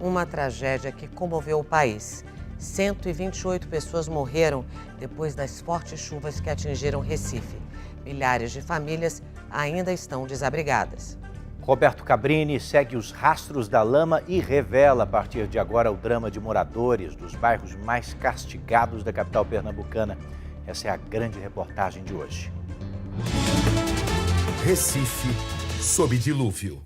uma tragédia que comoveu o país. 128 pessoas morreram depois das fortes chuvas que atingiram Recife. Milhares de famílias ainda estão desabrigadas. Roberto Cabrini segue os rastros da lama e revela, a partir de agora, o drama de moradores dos bairros mais castigados da capital pernambucana. Essa é a grande reportagem de hoje. Recife, sob dilúvio.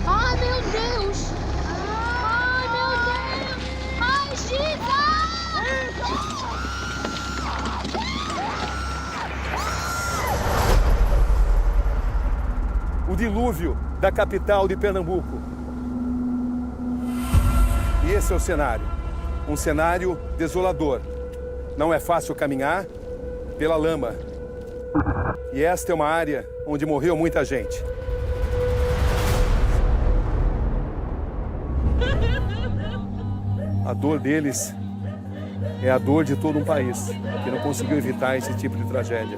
Ai, meu Deus! Ai, meu Deus! Ai, Giza! O dilúvio da capital de Pernambuco. E esse é o cenário. Um cenário desolador. Não é fácil caminhar pela lama. E esta é uma área onde morreu muita gente. A dor deles é a dor de todo um país que não conseguiu evitar esse tipo de tragédia.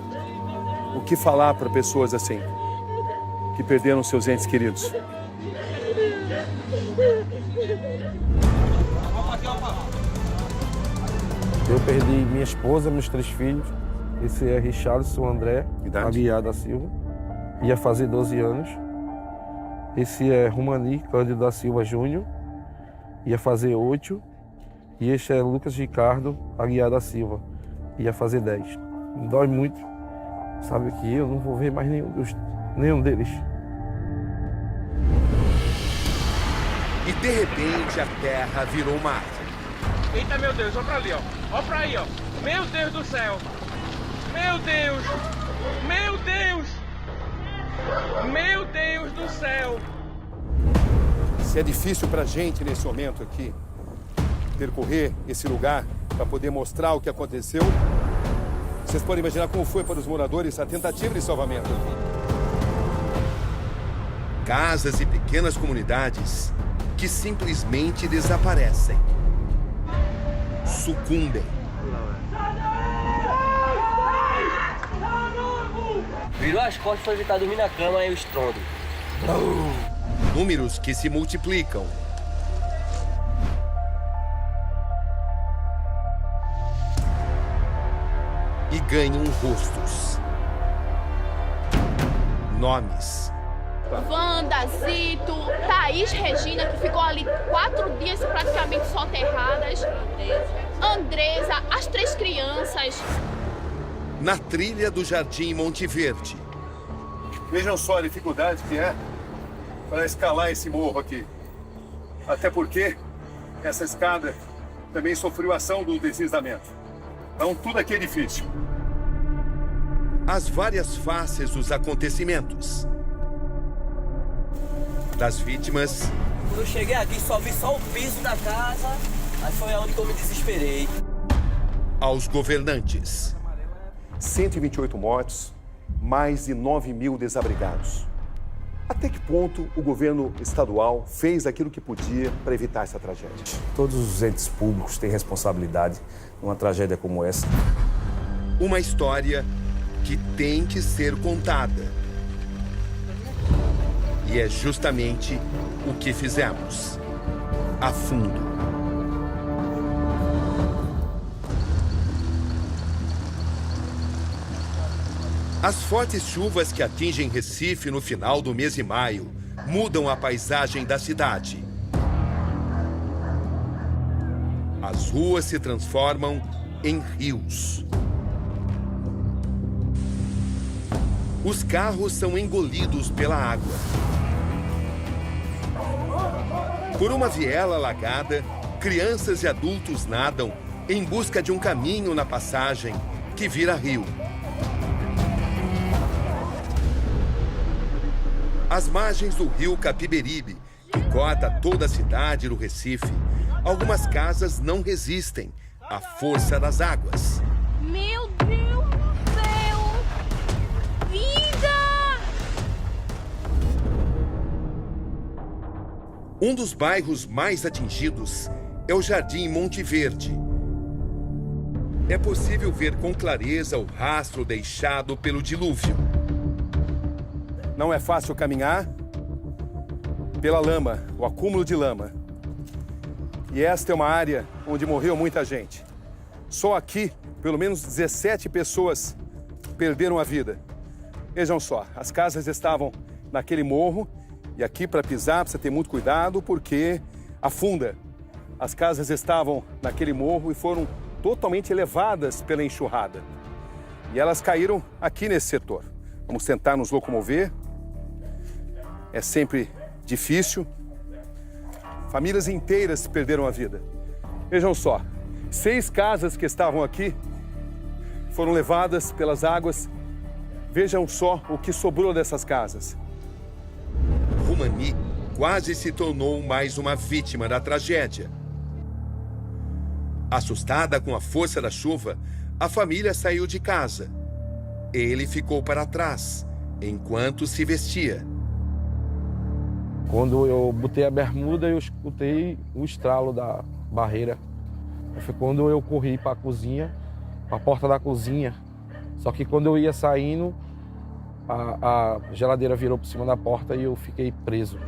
O que falar para pessoas assim, que perderam seus entes queridos? Eu perdi minha esposa, meus 3 filhos. Esse é Richardson André Aguiar da Silva, ia fazer 12 anos. Esse é Romani Cândido da Silva Júnior, ia fazer 8. E este é Lucas Ricardo Aguiar da Silva, ia fazer 10. Me dói muito, sabe que eu não vou ver mais nenhum deles. E de repente a terra virou mar. Eita, meu Deus, olha pra ali, ó. Olha pra aí, ó. Meu Deus do céu. Meu Deus. Meu Deus. Meu Deus do céu. Se é difícil pra gente nesse momento aqui percorrer esse lugar para poder mostrar o que aconteceu, vocês podem imaginar como foi para os moradores a tentativa de salvamento aqui. Casas e pequenas comunidades que simplesmente desaparecem. Sucumbem. Virou as costas e foi evitar dormir na cama e o estrondo. Números que se multiplicam. E ganham rostos. Nomes. Wanda, Zito, Thaís Regina, que ficou ali 4 dias praticamente soterradas. Andresa, as 3 crianças. Na trilha do Jardim Monte Verde. Vejam só a dificuldade que é para escalar esse morro aqui. Até porque essa escada também sofreu ação do deslizamento. Então tudo aqui é difícil. As várias faces dos acontecimentos. Das vítimas. Quando eu cheguei aqui, só vi o piso da casa, aí foi onde eu me desesperei. Aos governantes. 128 mortos, mais de 9.000 desabrigados. Até que ponto o governo estadual fez aquilo que podia para evitar essa tragédia? Todos os entes públicos têm responsabilidade numa tragédia como essa. Uma história que tem que ser contada. E é justamente o que fizemos. A fundo. As fortes chuvas que atingem Recife no final do mês de maio mudam a paisagem da cidade. As ruas se transformam em rios. Os carros são engolidos pela água. Por uma viela alagada, crianças e adultos nadam em busca de um caminho na passagem que vira rio. Às margens do rio Capiberibe, que corta toda a cidade do Recife, algumas casas não resistem à força das águas. Meu Deus do céu! Vida! Um dos bairros mais atingidos é o Jardim Monte Verde. É possível ver com clareza o rastro deixado pelo dilúvio. não é fácil caminhar pela lama, o acúmulo de lama. E esta é uma área onde morreu muita gente. Só aqui, pelo menos 17 pessoas perderam a vida. Vejam só, as casas estavam naquele morro e aqui para pisar precisa ter muito cuidado porque afunda. As casas estavam naquele morro e foram totalmente elevadas pela enxurrada. E elas caíram aqui nesse setor. Vamos tentar nos locomover. É sempre difícil. Famílias inteiras perderam a vida. Vejam só, 6 casas que estavam aqui foram levadas pelas águas. Vejam só o que sobrou dessas casas. Rumani quase se tornou mais uma vítima da tragédia. Assustada com a força da chuva, a família saiu de casa. Ele ficou para trás, enquanto se vestia. Quando eu botei a bermuda, eu escutei o estralo da barreira. Foi quando eu corri para a cozinha, para a porta da cozinha. Só que quando eu ia saindo, a geladeira virou por cima da porta e eu fiquei preso.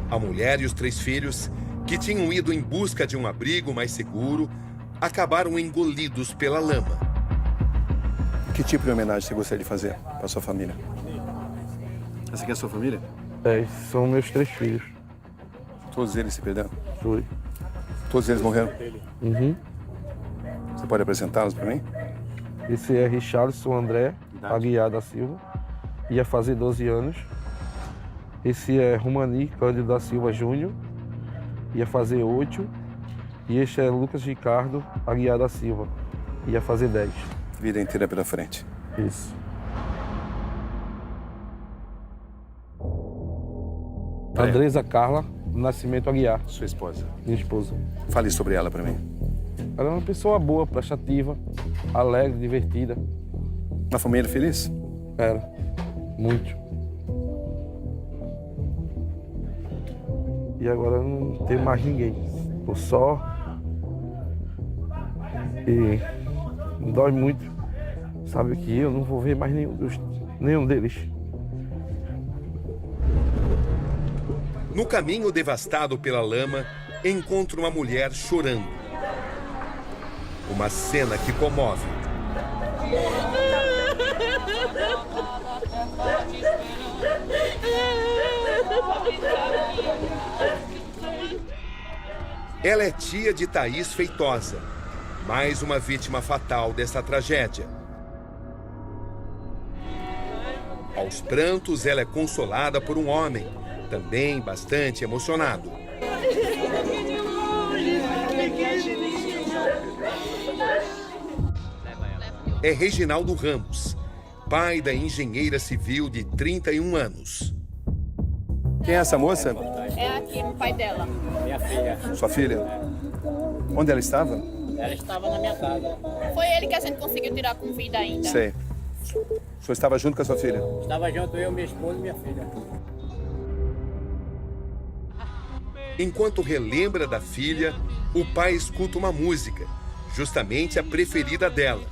A mulher e os 3 filhos, que tinham ido em busca de um abrigo mais seguro, acabaram engolidos pela lama. Que tipo de homenagem você gostaria de fazer para sua família? Essa aqui é a sua família? É, são meus 3 filhos. Todos eles se perderam? Foi. Todos eles morreram? Uhum. Você pode apresentá-los para mim? Esse é Richarlison André Aguiar da Silva, ia fazer 12 anos. Esse é Rumani Cândido da Silva Júnior, ia fazer 8. E este é Lucas Ricardo Aguiar da Silva, ia fazer 10. Vida inteira pela frente. Isso. Andresa Carla Nascimento Aguiar. Sua esposa? Minha esposa. Fale sobre ela para mim. Ela é uma pessoa boa, prestativa, alegre, divertida. Uma família feliz? Era. Muito. E agora não tem mais ninguém. Tô só. E dói muito. Sabe que eu não vou ver mais nenhum deles. No caminho devastado pela lama, encontra uma mulher chorando. Uma cena que comove. Ela é tia de Thaís Feitosa, mais uma vítima fatal dessa tragédia. Aos prantos, ela é consolada por um homem, também bastante emocionado. É Reginaldo Ramos, pai da engenheira civil de 31 anos. Quem é essa moça? É aqui o pai dela. Minha filha. Sua filha? Onde ela estava? Ela estava na minha casa. Foi ele que a gente conseguiu tirar com vida ainda. Sei. O senhor estava junto com a sua filha? Estava junto eu, minha esposa e minha filha. Enquanto relembra da filha, o pai escuta uma música, justamente a preferida dela.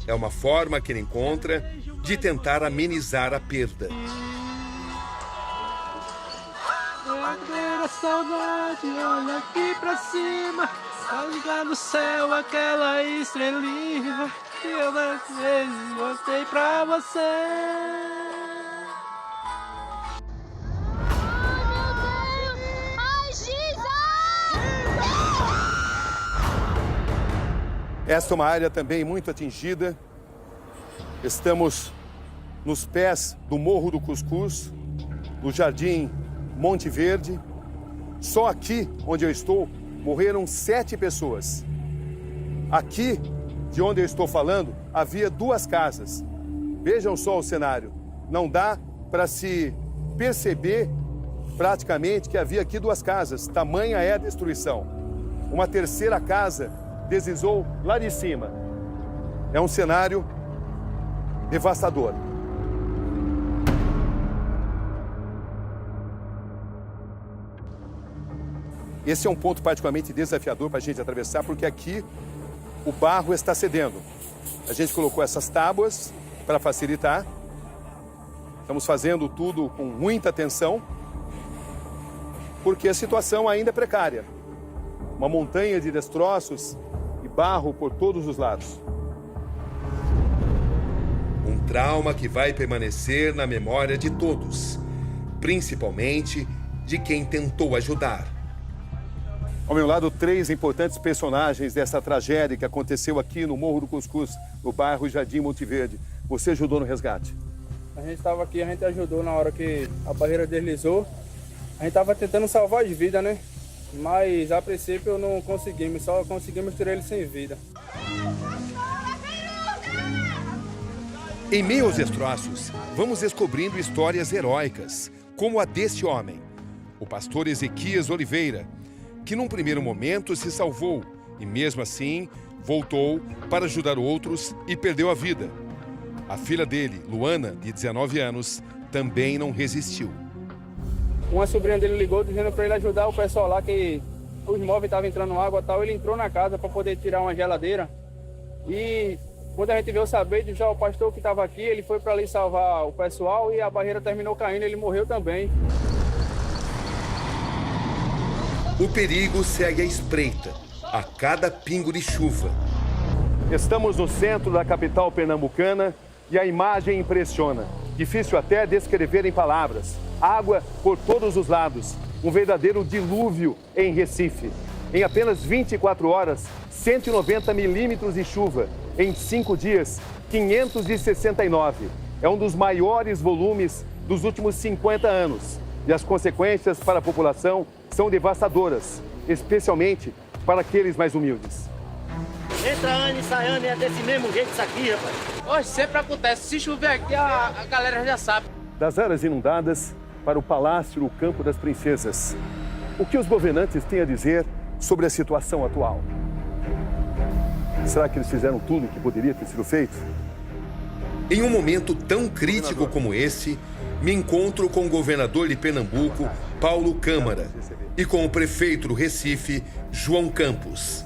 É uma forma que ele encontra de tentar amenizar a perda. A saudade, olha aqui pra cima, tá ligado no céu aquela estrelinha que eu às vezes mostrei pra você. Esta é uma área também muito atingida. Estamos nos pés do Morro do Cuscuz, do Jardim Monte Verde. Só aqui, onde eu estou, morreram 7 pessoas. Aqui, de onde eu estou falando, havia 2 casas. Vejam só o cenário. Não dá para se perceber praticamente que havia aqui 2 casas. Tamanha é a destruição. Uma terceira casa deslizou lá de cima. É um cenário devastador. Esse é um ponto particularmente desafiador para a gente atravessar, porque aqui o barro está cedendo. A gente colocou essas tábuas para facilitar Estamos fazendo tudo com muita atenção, porque a situação ainda é precária. Uma montanha de destroços e barro por todos os lados. Um trauma que vai permanecer na memória de todos, principalmente de quem tentou ajudar. Ao meu lado, 3 importantes personagens dessa tragédia que aconteceu aqui no Morro do Cuscuz, no bairro Jardim Monte Verde. Você ajudou no resgate? A gente estava aqui, a gente ajudou na hora que a barreira deslizou. A gente estava tentando salvar as vidas, né? Mas a princípio não conseguimos, só conseguimos tirar ele sem vida. Em meio aos destroços, vamos descobrindo histórias heróicas, como a desse homem, o pastor Ezequias Oliveira, que num primeiro momento se salvou e mesmo assim voltou para ajudar outros e perdeu a vida. A filha dele, Luana, de 19 anos, também não resistiu. Uma sobrinha dele ligou dizendo para ele ajudar o pessoal lá, que os móveis estavam entrando água e tal. Ele entrou na casa para poder tirar uma geladeira. E quando a gente veio saber, já o pastor que estava aqui, ele foi para ali salvar o pessoal e a barreira terminou caindo, ele morreu também. O perigo segue à espreita, a cada pingo de chuva. Estamos no centro da capital pernambucana e a imagem impressiona. Difícil até descrever em palavras. Água por todos os lados. Um verdadeiro dilúvio em Recife. Em apenas 24 horas, 190 milímetros de chuva. Em 5 dias, 569. É um dos maiores volumes dos últimos 50 anos. E as consequências para a população são devastadoras, especialmente para aqueles mais humildes. Entra ano e sai ano, é desse mesmo jeito isso aqui, rapaz. Hoje sempre acontece, se chover aqui a galera já sabe. Das áreas inundadas para o Palácio do Campo das Princesas. O que os governantes têm a dizer sobre a situação atual? Será que eles fizeram tudo o que poderia ter sido feito? Em um momento tão crítico como esse, me encontro com o governador de Pernambuco, Paulo Câmara, e com o prefeito do Recife, João Campos.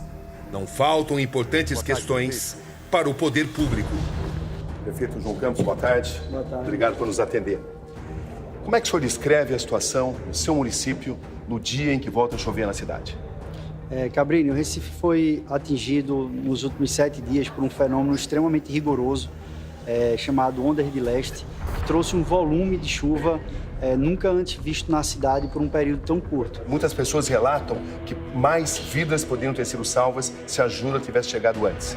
Não faltam importantes questões para o poder público. Prefeito João Campos, boa tarde. Boa tarde. Obrigado por nos atender. Como é que o senhor descreve a situação no seu município no dia em que volta a chover na cidade? Cabrini, o Recife foi atingido nos últimos 7 dias por um fenômeno extremamente rigoroso, chamado Ondas de Leste, que trouxe um volume de chuva nunca antes visto na cidade por um período tão curto. Muitas pessoas relatam que mais vidas poderiam ter sido salvas se a ajuda tivesse chegado antes.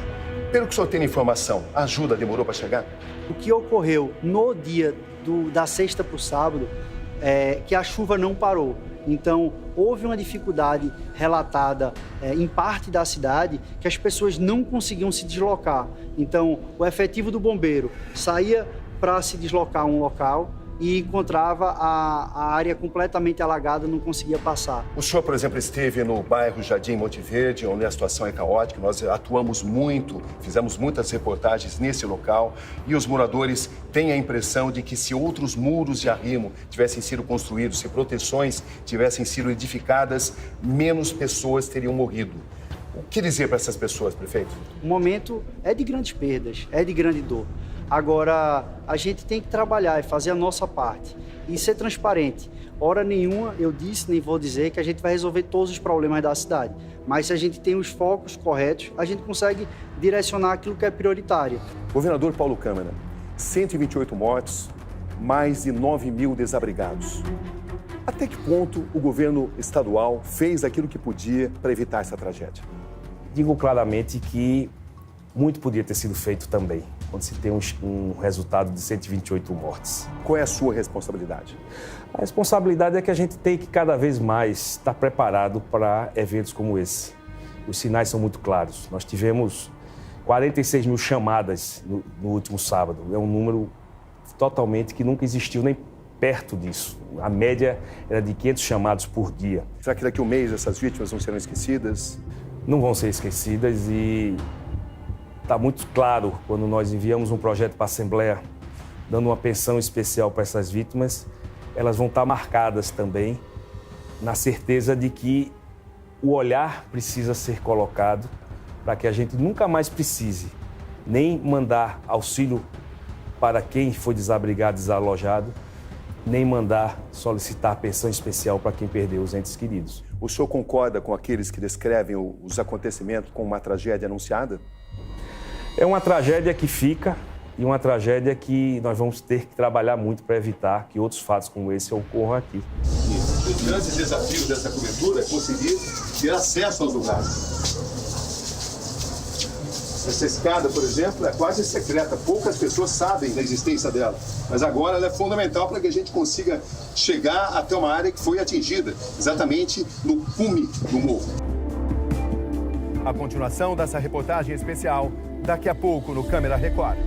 Pelo que o senhor tem de informação, a ajuda demorou para chegar? O que ocorreu no dia da sexta para o sábado é que a chuva não parou. Então, houve uma dificuldade relatada em parte da cidade que as pessoas não conseguiam se deslocar. Então, o efetivo do bombeiro saía para se deslocar a um local e encontrava a área completamente alagada, não conseguia passar. O senhor, por exemplo, esteve no bairro Jardim Monte Verde, onde a situação é caótica. Nós atuamos muito, fizemos muitas reportagens nesse local e os moradores têm a impressão de que se outros muros de arrimo tivessem sido construídos, se proteções tivessem sido edificadas, menos pessoas teriam morrido. O que dizer para essas pessoas, prefeito? O momento é de grandes perdas, é de grande dor. Agora, a gente tem que trabalhar e fazer a nossa parte e ser transparente. Hora nenhuma eu disse, nem vou dizer, que a gente vai resolver todos os problemas da cidade. Mas se a gente tem os focos corretos, a gente consegue direcionar aquilo que é prioritário. Governador Paulo Câmara, 128 mortos, mais de 9 mil desabrigados. Até que ponto o governo estadual fez aquilo que podia para evitar essa tragédia? Digo claramente que muito podia ter sido feito também, quando se tem um resultado de 128 mortes. Qual é a sua responsabilidade? A responsabilidade é que a gente tem que cada vez mais estar preparado para eventos como esse. Os sinais são muito claros. Nós tivemos 46 mil chamadas no último sábado. É um número totalmente que nunca existiu nem perto disso. A média era de 500 chamados por dia. Será que daqui a um mês essas vítimas não serão esquecidas? Não vão ser esquecidas e está muito claro quando nós enviamos um projeto para a Assembleia dando uma pensão especial para essas vítimas, elas vão estar marcadas também na certeza de que o olhar precisa ser colocado para que a gente nunca mais precise nem mandar auxílio para quem foi desabrigado, desalojado, nem mandar solicitar pensão especial para quem perdeu os entes queridos. O senhor concorda com aqueles que descrevem os acontecimentos como uma tragédia anunciada? É uma tragédia que fica e uma tragédia que nós vamos ter que trabalhar muito para evitar que outros fatos como esse ocorram aqui. Os grandes desafios dessa cobertura é conseguir ter acesso aos lugares. Essa escada, por exemplo, é quase secreta. Poucas pessoas sabem da existência dela. Mas agora ela é fundamental para que a gente consiga chegar até uma área que foi atingida, exatamente no cume do morro. A continuação dessa reportagem especial, daqui a pouco no Câmera Record.